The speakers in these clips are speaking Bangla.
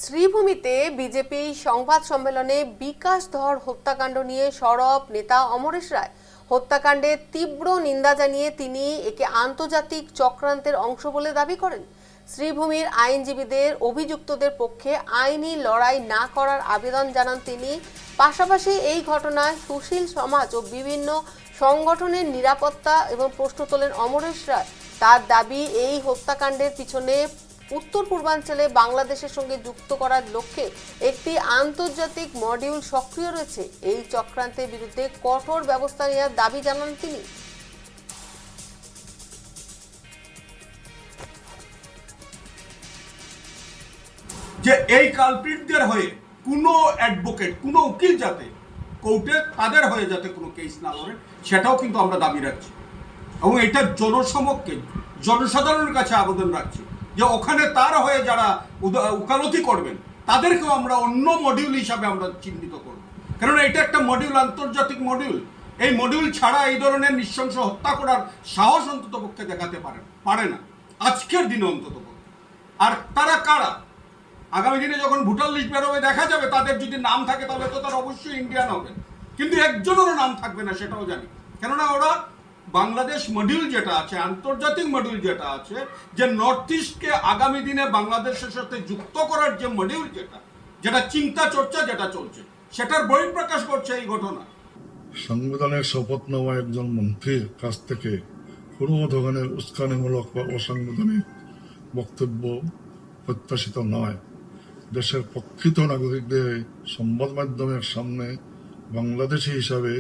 শ্রীভূমিতে বিজেপি সংবাদ সম্মেলনে বিকাশ ধর হত্যাকাণ্ড নিয়ে সরব নেতা অমরেশ রায়। হত্যাকাণ্ডের তীব্র নিন্দা জানিয়ে তিনি একে আন্তর্জাতিক চক্রান্তের অংশ বলে দাবি করেন। শ্রীভূমির আইনজীবীদের অভিযুক্তদের পক্ষে আইনি লড়াই না করার আবেদন জানান তিনি। পাশাপাশি এই ঘটনায় সুশীল সমাজ ও বিভিন্ন সংগঠনের নিরাপত্তা এবং প্রশ্ন তোলেন অমরেশ রায়। তার দাবি, এই হত্যাকাণ্ডের পিছনে উত্তর পূর্বাঞ্চলে বাংলাদেশের সঙ্গে যুক্ত করার লক্ষ্যে একটি আন্তর্জাতিক মডিউল সক্রিয় রয়েছে। এই চক্রান্তের বিরুদ্ধে কঠোর ব্যবস্থা নেওয়ার দাবি জানান তিনি। যে এই কালপ্রিটদের হয়ে কোনো অ্যাডভোকেট, কোনো উকিল যাতে কোর্টে তাদের হয়ে যাতে কোনো কেস না লড়ে, সেটাও কিন্তু আমরা দাবি রাখছি এবং এটা জনসমক্ষে জনসাধারণের কাছে আবেদন রাখছি যে ওখানে তার হয়ে যারা উকালতি করবেন তাদেরকেও আমরা অন্য মডিউল হিসাবে আমরা চিহ্নিত করব। কারণ এটা একটা মডিউল, আন্তর্জাতিক মডিউল। এই মডিউল ছাড়া এই ধরনের নৃশংস হত্যা করার সাহস অন্তত পক্ষে দেখাতে পারে না আজকের দিনে অন্তত পক্ষে। আর তারা কারা? আগামী দিনে যখন ভোটার লিস্ট বেরোবে দেখা যাবে তাদের যদি নাম থাকে তাহলে তো তারা অবশ্যই ইন্ডিয়ান হবে, কিন্তু একজনেরও নাম থাকবে না সেটাও জানি। কেননা ওরা বাংলাদেশ মডিউল যেটা আছে, আন্তর্জাতিক মডিউল যেটা আছে, যে নর্থ ইস্টকে আগামী দিনে বাংলাদেশের সাথে যুক্ত করার যে মডিউল যেটা চিন্তা চর্চা যেটা চলছে, সেটার বহিঃপ্রকাশ করছে এই ঘটনা। সংবিধানের শপথ নেওয়া একজন মন্ত্রীর কাছ থেকে কোনো ধরনের উস্কানিমূলক বা অসাংবিধানিক বক্তব্য প্রত্যাশিত নয়। দেশের প্রকৃত নাগরিকদের সংবাদ মাধ্যমের সামনে বাংলাদেশি হিসাবে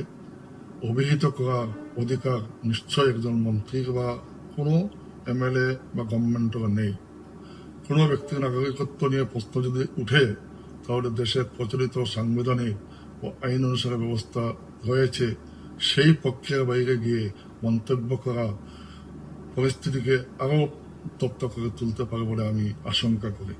অভিহিত করার অধিকার নিশ্চয় একজন মন্ত্রীর বা কোনো এমএলএ বা গভর্নমেন্টের নেই। কোনো ব্যক্তির নাগরিকত্ব নিয়ে প্রশ্ন যদি উঠে তাহলে দেশের প্রচলিত সাংবিধানিক ও আইন অনুসারে ব্যবস্থা রয়েছে, সেই পক্ষের বাইরে গিয়ে মন্তব্য করা পরিস্থিতিকে আরও উত্তপ্ত করে তুলতে পারে বলে আমি আশঙ্কা করি।